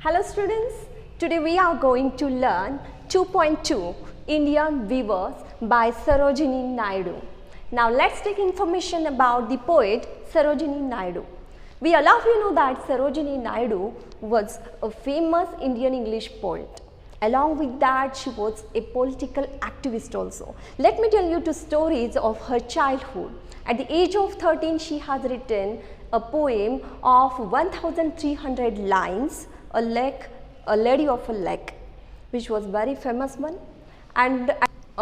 Hello students, today we are going to learn 2.2 Indian Weavers by Sarojini Naidu. Now let's take information about the poet Sarojini Naidu. We all of you know that Sarojini Naidu was a famous Indian English poet. Along with that, she was a political activist also. Let me tell you two stories of her childhood. At the age of 13, she has written a poem of 1300 lines, a lady of a lake, which was very famous one. And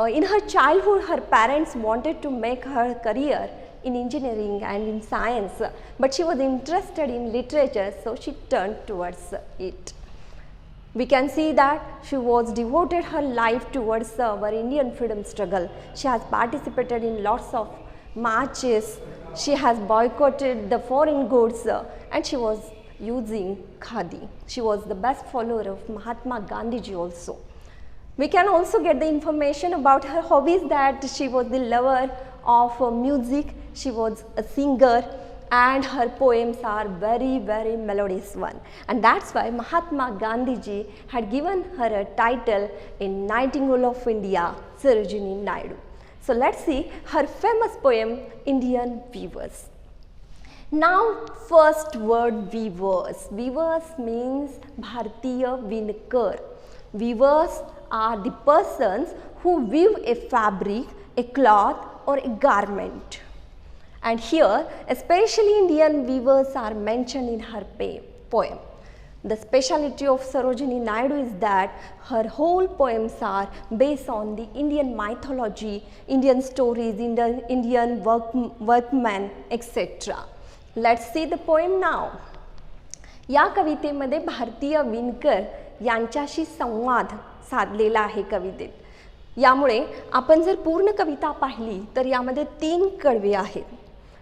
in her childhood, her parents wanted to make her career in engineering and in science, but she was interested in literature, so she turned towards it. We can see that she was devoted her life towards our Indian freedom struggle. She has participated in lots of marches, she has boycotted the foreign goods, and she was using khadi. She was the best follower of Mahatma Gandhiji also. We can also get the information about her hobbies, that she was the lover of music, she was a singer, and her poems are very melodious one. And that's why Mahatma Gandhiji had given her a title in Nightingale of India, Sarojini Naidu. So let's see her famous poem, Indian Weavers. Now first word, weavers. Weavers means Bharatiya Vinkar. Weavers are the persons who weave a fabric, a cloth or a garment. And here especially Indian weavers are mentioned in her poem. The speciality of Sarojini Naidu is that her whole poems are based on the Indian mythology, Indian stories, Indian workmen, etc. Let's see the poem now. या कवितेमध्ये भारतीय विणकर यांच्याशी संवाद साधलेला आहे कवितेत. यामुळे आपण जर पूर्ण कविता पाहिली तर यामध्ये 3 कडवे आहेत.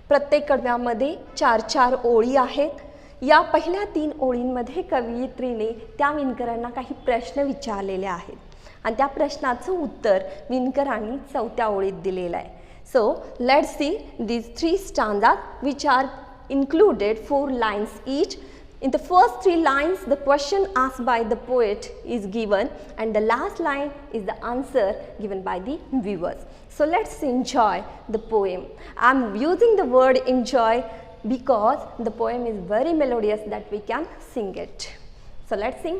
प्रत्येक कडव्यामध्ये 4-4 ओळी आहेत. या पहिल्या 3 ओळींमध्ये कवयित्रीने त्या विणकरांना काही प्रश्न विचारलेले आहेत आणि त्या प्रश्नाचं उत्तर विणकरांनी 4थ्या ओळीत दिलेलं आहे. So let's see these 3 stanzas which are included 4 lines each. In the first 3 lines, the question asked by the poet is given, and the last line is the answer given by the weavers. So let's enjoy the poem. I am using the word enjoy because the poem is very melodious that we can sing it. So let's sing.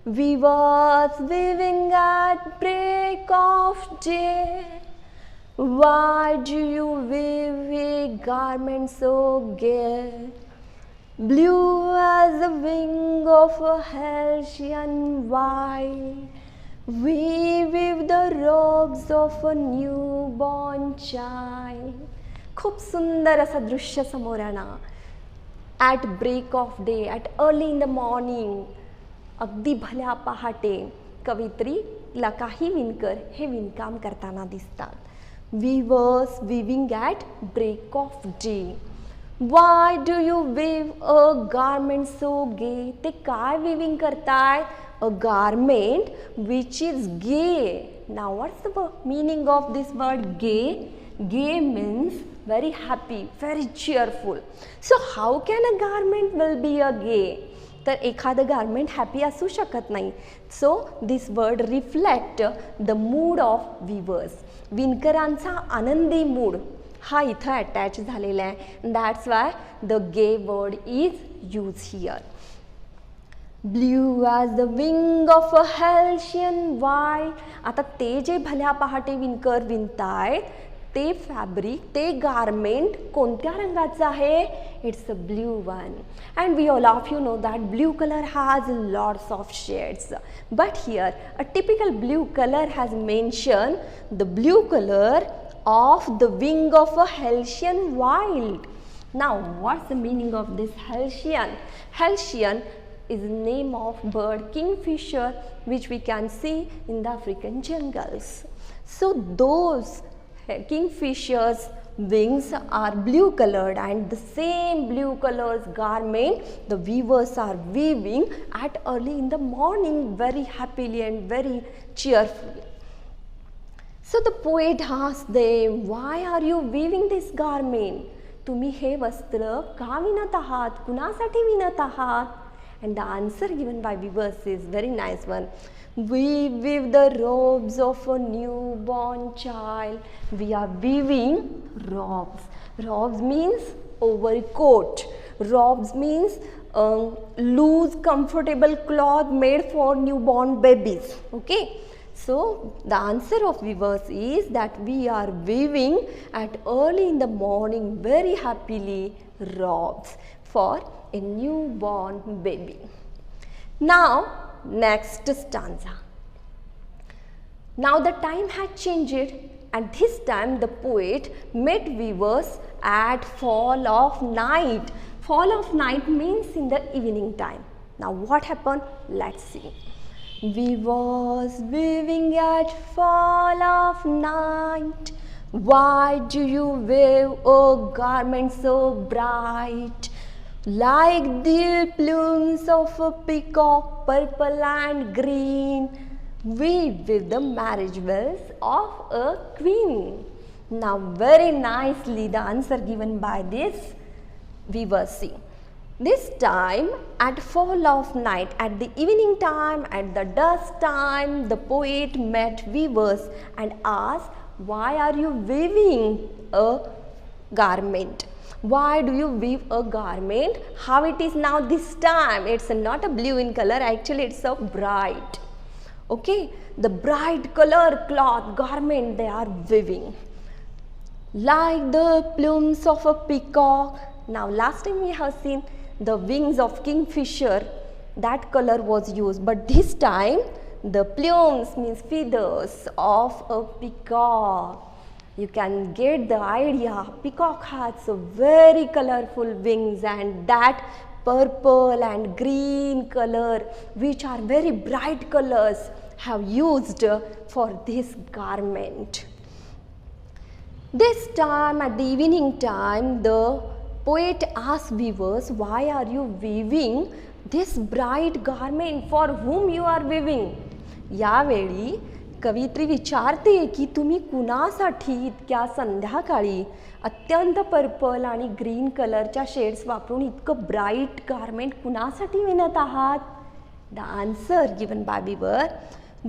Weavers weaving at break of day, why do you weave a garment so gay? Blue as the wing of a Halcyon white, we weave the robes of a newborn child. खूप सुंदर असा दृश्य समोर आणा. At break of day, at early in the morning, अगदी भल्या पहाटे कवयित्रीला काही विणकर हे विणकाम करताना दिसतात. Weavers weaving at break of day. Why do you weave a garment so gay? ते काय weaving करताय? A garment which is gay. Now what's the meaning of this word gay? Gay means very happy, very cheerful. So how can a garment will be a gay? तर एखादं garment happy असू शकत नाही. So this word reflect the mood of weavers. विणकरांचा आनंदी mood हा इथं attach झालेला आहे. That's why the gay word is use here. Blue as the wing of a halcyon white. आता ते जे भल्या पहाटे विणकर विणतायत ते फॅब्रिक, ते गारमेंट कोणत्या रंगाचं आहे? It's a blue one. And we all of you know that blue color has lots of shades, but here a typical blue color has mentioned the blue color of the wing of a Halcyon wild. Now what's the meaning of this Halcyon? Halcyon is the name of bird kingfisher which we can see in the African jungles. So those kingfishers wings are blue colored, and the same blue colors garment the weavers are weaving at early in the morning very happily and very cheerfully. So the poet asked them, why are you weaving this garment? तुम्ही हे वस्त्र का विणत आहात? कुणासाठी विणत आहात? And the answer given by weavers is very nice one. We weave the robes of a newborn child. We are weaving robes. Robes means overcoat. Robes means loose, comfortable cloth made for newborn babies. Okay. So the answer of weavers is that we are weaving at early in the morning very happily robes for a newborn baby. Now next stanza. Now the time had changed, and this time the poet met weavers at fall of night. Fall of night means in the evening time. Now what happened? Let's see. Weavers weaving at fall of night. Why do you weave a garment so bright? Like the plumes of a peacock, purple and green, weave with the marriage bells of a queen. Now very nicely the answer given by this weavers see. This time at fall of night, at the evening time, at the dusk time, the poet met weavers and asked, why are you weaving a garment? Why do you weave a garment? How it is now this time? It's not a blue in color, actually it's a bright. Okay, the bright color cloth garment they are weaving. Like the plumes of a peacock. Now last time we have seen the wings of kingfisher, that color was used, but this time the plumes means feathers of a peacock. You can get the idea. Peacock has a very colorful wings, and that purple and green color, which are very bright colors, have used for this garment. This time at the evening time, the poet asked weavers, why are you weaving this bright garment? For whom you are weaving? यावेळी कवित्री विचारते की तुम्ही कुणासाठी इतक्या संध्याकाळी अत्यंत purple आणि green कलरच्या shades वापरून इतकं ब्राईट गारमेंट कुणासाठी विणत आहात? The answer given by weaver,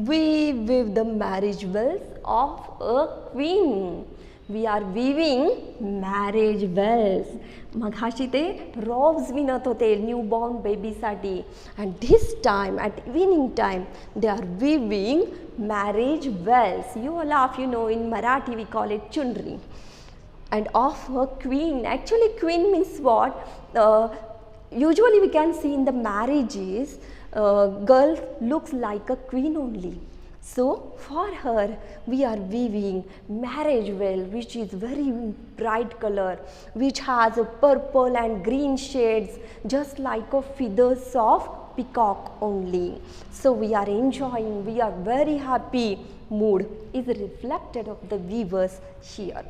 we weave the marriage bells of a queen. We are weaving marriage bells. मघाशी ते रॉब्स विणत होते न्यूबॉर्न बेबीसाठी, and this time at evening time they are weaving marriage bells. You all of you know in Marathi we call it chundri. And of a queen, actually queen means what? Usually we can see in the marriages, girl looks like a queen only. So for her we are weaving marriage veil, which is very bright color, which has a purple and green shades just like a feathers of peacock only. So we are enjoying, we are very happy mood is reflected of the weavers here.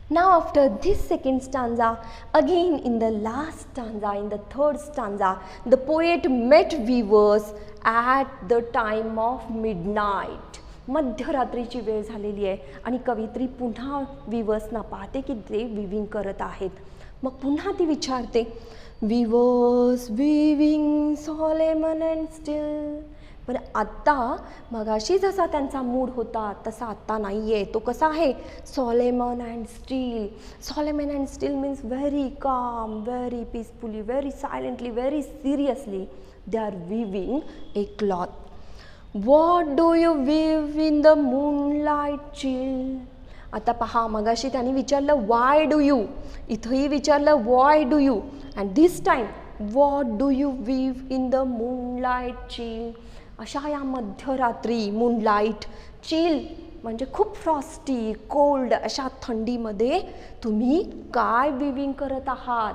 Now after this second stanza, again in the last stanza, in the third stanza, the poet met weavers at the time of midnight. मध्यरात्रीची वेळ झालेली आहे आणि कवित्री पुन्हा वीवर्सना पाहते की ते viewing करत आहेत. मग पुन्हा ती विचारते, weavers weaving solemn and still. पण आत्ता मगाशी जसा त्यांचा मूड होता तसा आत्ता नाही आहे. तो कसा आहे? solemn and still. solemn and still means very calm, very peacefully, very silently, very seriously they are weaving a cloth. What do you weave in the moonlight chill? आता पहा, मगाशी त्यांनी विचारलं why do you, इथंही विचारलं why do you, and this time what do you weave in the moonlight chill. अशा या मध्यरात्री moonlight chill म्हणजे खूप फ्रॉस्टी कोल्ड अशा थंडीमध्ये तुम्ही काय विविंग करत आहात.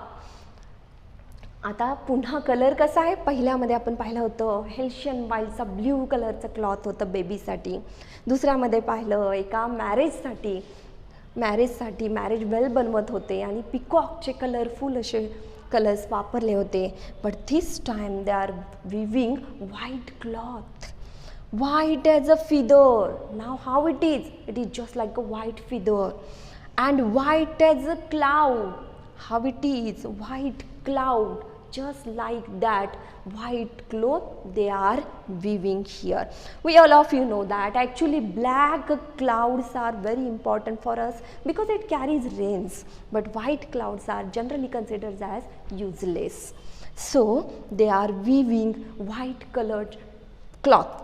आता पुन्हा कलर कसा आहे? पहिल्यामध्ये आपण पाहिलं होतं हेल्शियन वाईल्डचा ब्ल्यू कलरचं क्लॉथ होतं बेबीसाठी. दुसऱ्यामध्ये पाहिलं एका मॅरेजसाठी मॅरेज वेल बनवत होते आणि पिकॉकचे कलरफुल असे कलर्स वापरले होते. But this time they are weaving white cloth, white as a feather. Now how it is just like a white feather. And white as a cloud. How it is? White cloud just like that white cloth they are weaving here. We all of you know that actually black clouds are very important for us because it carries rains, but white clouds are generally considered as useless. So they are weaving white colored cloth.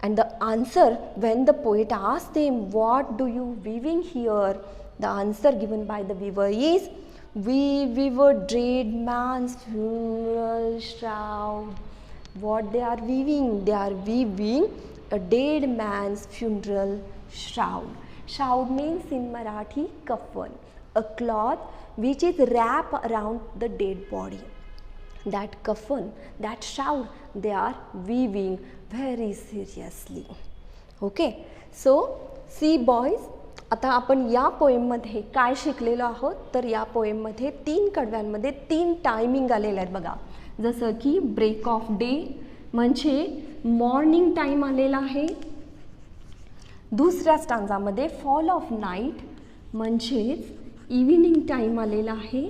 And the answer, when the poet asked them, what do you weaving here? The answer given by the weaver is, we weave a dead man's funeral shroud. What they are weaving? They are weaving a dead man's funeral shroud. Shroud means in Marathi kafan, a cloth which is wrapped around the dead body. That kafan, that shroud, they are weaving very seriously. Okay, so see boys, आता आपण या पोएममध्ये काय शिकलेलो आहोत तर या पोएममध्ये 3 कडव्यांमध्ये 3 timing आलेले आहेत बघा. जसं की ब्रेक ऑफ डे म्हणजे मॉर्निंग टाइम आलेला आहे. दुसऱ्या स्टांजामध्ये फॉल ऑफ नाईट म्हणजेच इव्हिनिंग टाइम आलेला आहे.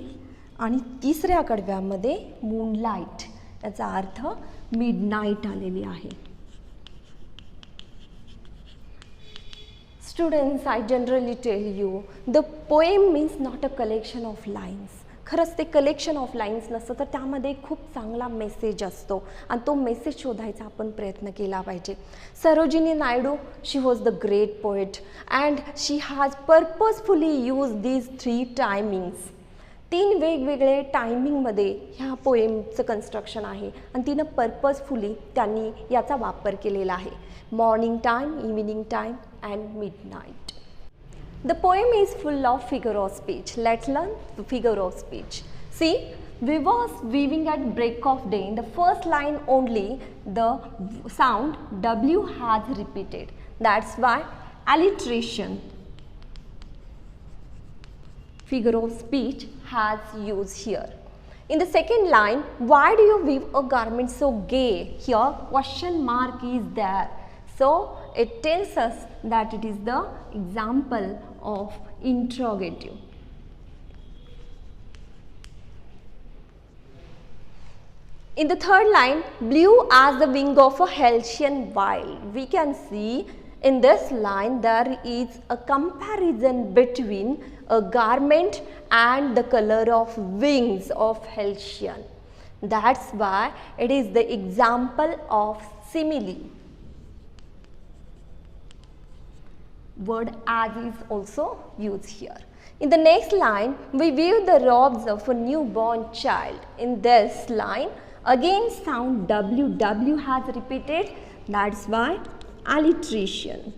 आणि तिसऱ्या कडव्यामध्ये मूनलाइट याचा अर्थ मिडनाईट आलेली आहे. Students, I generally tell you, the poem means not a collection of lines. खरंच ते कलेक्शन ऑफ लाईन्स नसतं तर त्यामध्ये खूप चांगला मेसेज असतो आणि तो मेसेज शोधायचा आपण प्रयत्न केला पाहिजे. Sarojini Naidu, she was the great poet and she has purposefully use these 3 timings. 3 वेगवेगळे टायमिंगमध्ये ह्या पोएमचं कन्स्ट्रक्शन आहे आणि तिनं पर्पजफुली त्यांनी याचा वापर केलेला आहे. Morning time, evening time and midnight. The poem is full of figure of speech. Let's learn the figure of speech. See, we was weaving at break of day. In the first line only, the sound W has repeated. That's why alliteration, figure of speech has used here. In the second line, why do you weave a garment so gay? Here question mark is there. So it tells us that it is the example of interrogative. In the third line, blue as the wing of a Halcyon wild. We can see in this line there is a comparison between a garment and the color of wings of Halcyon. That's why it is the example of simile. Word as is also used here. In the next line, we weave the robes of a newborn child. In this line, again sound W has repeated. That's why alliteration.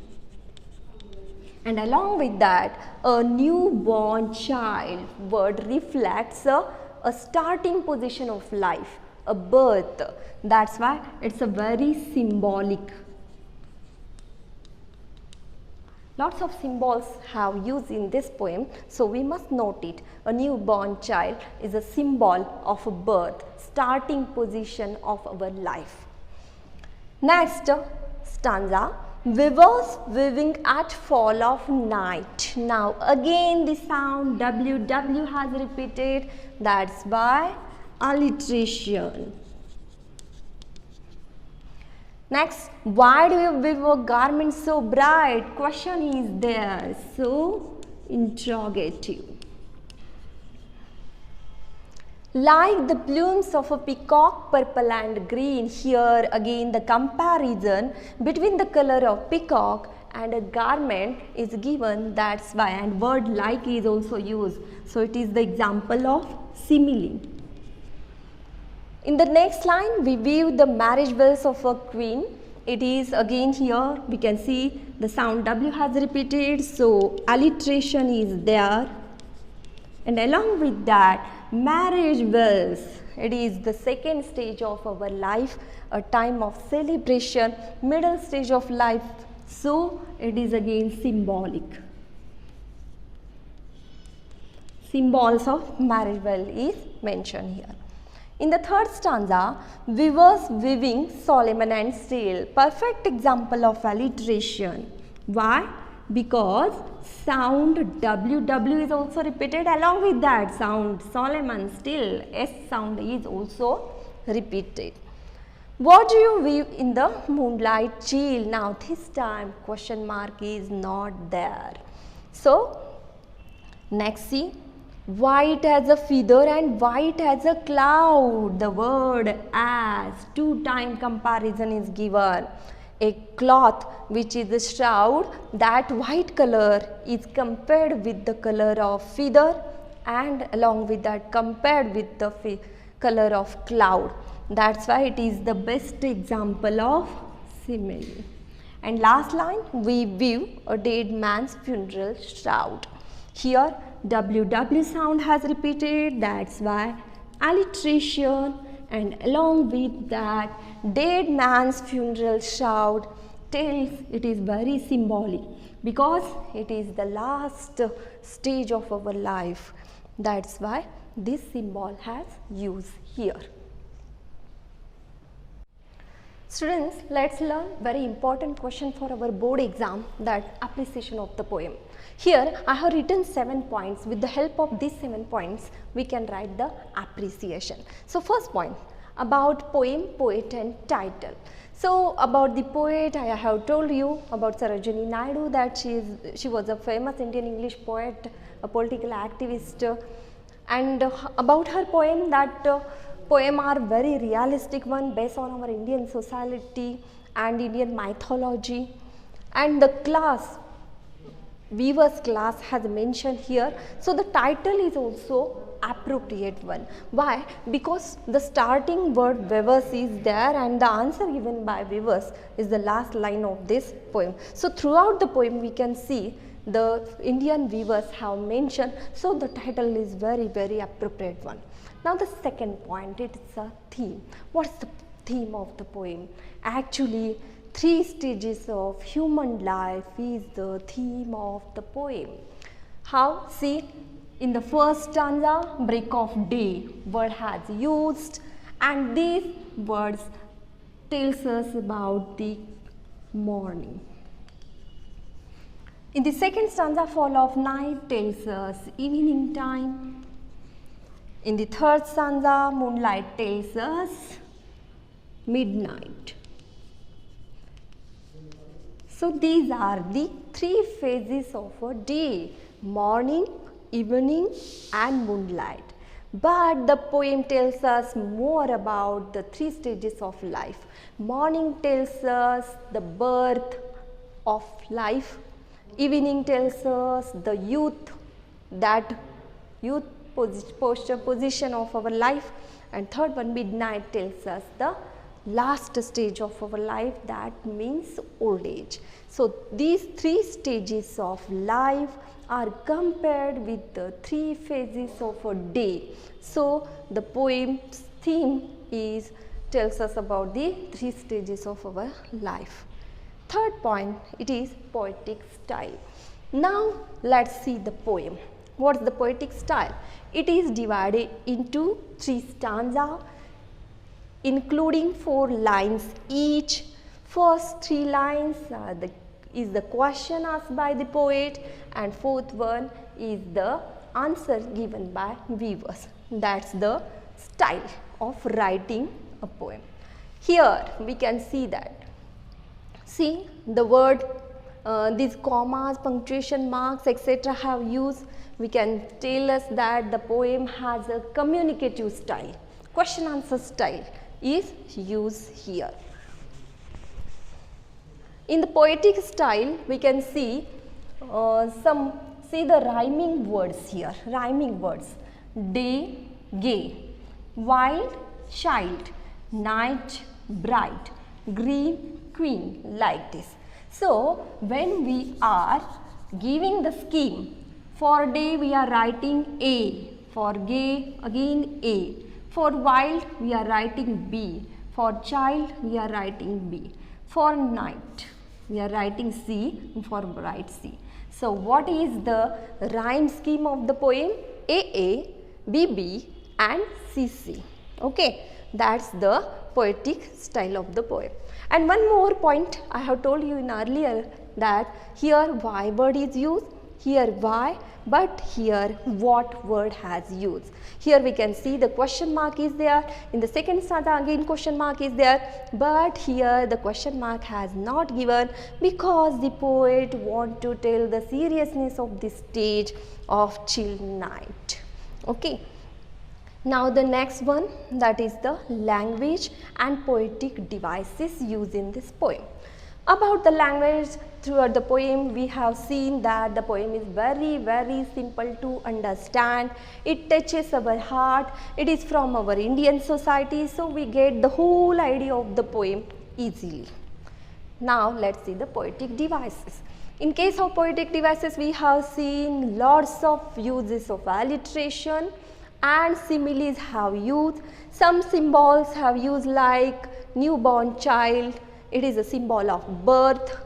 And along with that, a newborn child word reflects a starting position of life, a birth. That's why it's a very symbolic. Lots of symbols have used in this poem, so we must note it. A newborn child is a symbol of a birth, starting position of our life. Next stanza, weavers weaving at fall of night. Now again the sound W has repeated. That's why alliteration. Next, why do you weave a garment so bright? Question is there, so interrogative. Like the plumes of a peacock, purple and green. Here again the comparison between the color of peacock and a garment is given. That's why, and word like is also used. So it is the example of simile. In the next line, we weave the marriage bells of a queen. It is again here, we can see the sound W has repeated, so alliteration is there. And along with that, marriage bells. It is the second stage of our life, a time of celebration, middle stage of life. So it is again symbolic. Symbols of marriage bell is mentioned here. In the third stanza, weavers weaving Solomon and steel. Perfect example of alliteration. Why? Because sound WW is also repeated along with that sound Solomon, still S sound is also repeated. What do you weave in the moonlight chill? Now this time question mark is not there. So next see, white as a feather and white as a cloud. The word as, two-time comparison is given. A cloth which is a shroud, that white color is compared with the color of feather and along with that compared with the color of cloud. That's why it is the best example of simile. And last line, we view a dead man's funeral shroud. Here WW sound has repeated, that's why alliteration, and along with that dead man's funeral shroud tells it is very symbolic because it is the last stage of our life. That's why this symbol has used here. Students, let's learn very important question for our board exam, that appreciation of the poem. Here I have written 7 points. With the help of these 7 points we can write the appreciation. So first point about poem, poet and title. So about the poet, I have told you about Sarojini Naidu, that she was a famous Indian English poet, a political activist, and about her poem, that poem are very realistic one based on our Indian society and Indian mythology. And the class, weaver's class, has mentioned here. So the title is also appropriate one. Why? Because the starting word weavers is there and the answer given by weavers is the last line of this poem. So throughout the poem we can see the Indian weavers have mentioned, so the title is very appropriate one. Now the second point, it is a theme. What's the theme of the poem? Actually 3 stages of human life is the theme of the poem. How? See, in the first stanza, break of day word has used, and these words tells us about the morning. In the second stanza, fall of night tells us evening time. In the third stanza, moonlight tells us midnight. So these are the 3 phases of a day: morning, evening and moonlight. But the poem tells us more about the 3 stages of life. Morning tells us the birth of life. Evening tells us the youth, that youth position of our life. And third one, midnight, tells us the last stage of our life, that means old age. So these 3 stages of life are compared with the 3 phases of a day. So the poem's theme is tells us about the 3 stages of our life. Third point, it is poetic style. Now let's see the poem. What's the poetic style? It is divided into 3 stanzas, including 4 lines each. First 3 lines is the question asked by the poet, and fourth one is the answer given by weavers. That's the style of writing a poem. Here we can see that. See the word, these commas, punctuation marks, etc. have used. We can tell us that the poem has a communicative style. Question answer style is used here. In the poetic style, we can see the rhyming words here. Rhyming words: day, gay; wild, child; night, bright; green, queen, like this. So when we are giving the scheme, for day we are writing A, for gay again A, for wild we are writing B, for child we are writing B, for night we are writing C, and for bright C. So what is the rhyme scheme of the poem? AA, BB and CC. Okay, that's the poetic style of the poem. And one more point I have told you in earlier, that here why word is used, here why, but here what word has used. Here we can see the question mark is there, in the second stanza again question mark is there, but here the question mark has not given because the poet want to tell the seriousness of this stage of chill night. Okay. Now the next one, that is the language and poetic devices used in this poem. About the language, throughout the poem we have seen that the poem is very simple to understand. It touches our heart. It is from our Indian society, so we get the whole idea of the poem easily. Now let's see the poetic devices. In case of poetic devices, we have seen lots of uses of alliteration and similes have used. Some symbols have used like newborn child, it is a symbol of birth.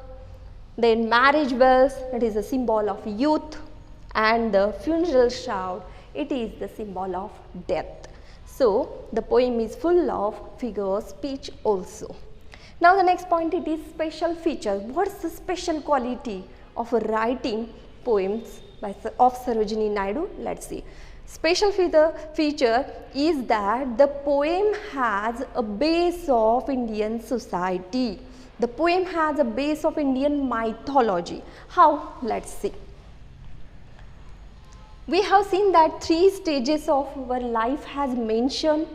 Then marriage bells, it is a symbol of youth, and the funeral shroud, it is the symbol of death. So the poem is full of figure of speech also. Now the next point, it is special feature. What is the special quality of writing poems of Sarojini Naidu? Let's see. Special feature is that the poem has a base of Indian society. The poem has a base of Indian mythology. How? Let's see. We have seen that 3 stages of our life has mentioned.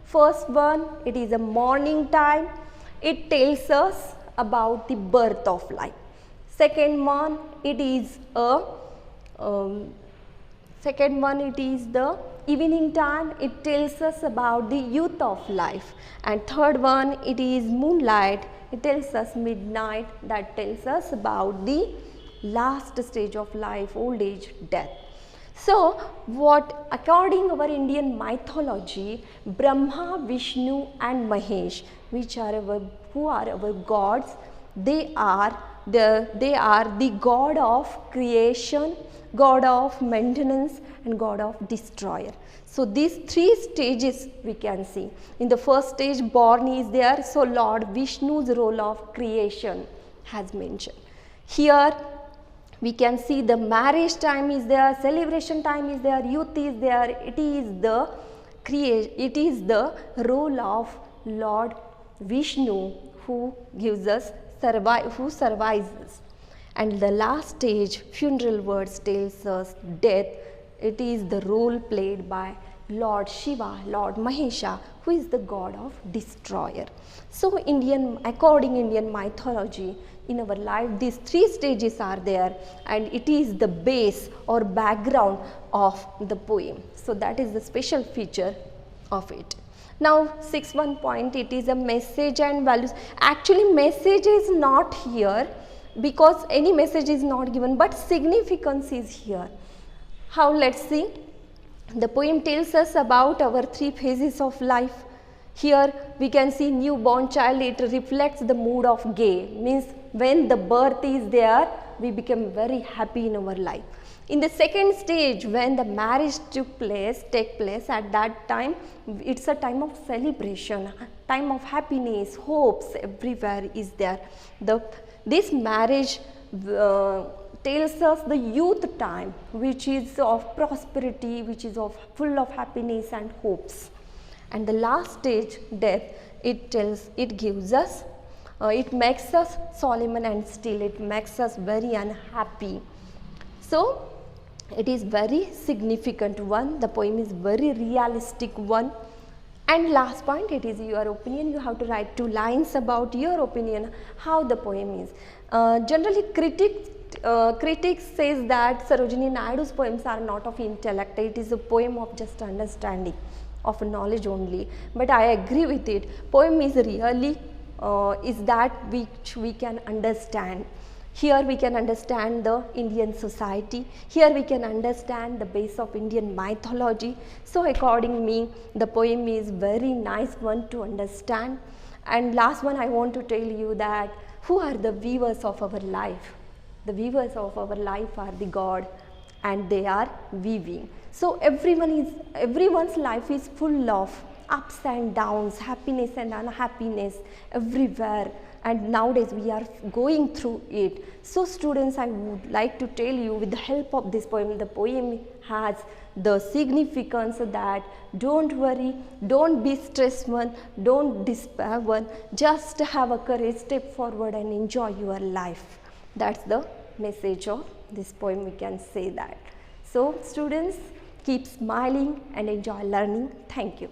First one, it is a morning time. It tells us about the birth of life. Second one, it is the evening time. It tells us about the youth of life. And third one, it is moonlight. It tells us midnight. That tells us about the last stage of life, old age, death. So what, according our Indian mythology, Brahma, Vishnu and Mahesh, who are our gods, they are the god of creation, god of maintenance and god of destroyer. So these 3 stages we can see. In the first stage, born is there, so Lord Vishnu's role of creation has mentioned. Here we can see the marriage time is there, celebration time is there, youth is there. It is the role of Lord Vishnu who gives us who survives us. And the last stage, funeral words, tells us death. It is the role played by Lord Shiva, Lord Mahesha, who is the god of destroyer. So according Indian mythology, in our life these 3 stages are there, and it is the base or background of the poem. So that is the special feature of it. Now 6.1 point, it is a message and values. Actually message is not here because any message is not given, but significance is here. How? Let's see. The poem tells us about our 3 phases of life. Here we can see newborn child. It reflects the mood of gay, means when the birth is there, we become very happy in our life. In the second stage, when the marriage take place, at that time, it's a time of celebration, time of happiness, hopes, everywhere is there. This marriage tells us the youth time, which is of prosperity, which is full of happiness and hopes. And the last stage, death, it gives us, it makes us solemn and still, it makes us very unhappy. So it is very significant one, the poem is very realistic one. And last point, it is your opinion. You have to write 2 lines about your opinion, how the poem is. Generally critics says that Sarojini Naidu's poems are not of intellect, it is a poem of just understanding, of knowledge only. But I agree with it. Poem is really is that which we can understand. Here we can understand the Indian society. Here we can understand the base of Indian mythology. So according me, the poem is very nice one to understand. And last one, I want to tell you that who are the weavers of our life? The weavers of our life are the God, and they are weaving. So everyone's life is full of ups and downs, happiness and unhappiness everywhere, and nowadays we are going through it. So students, I would like to tell you, with the help of this poem, the poem has the significance that don't worry, don't be stressed one, don't despair one, just have a courage, step forward and enjoy your life. That's the message of this poem, we can say that. So students, keep smiling and enjoy learning. Thank you.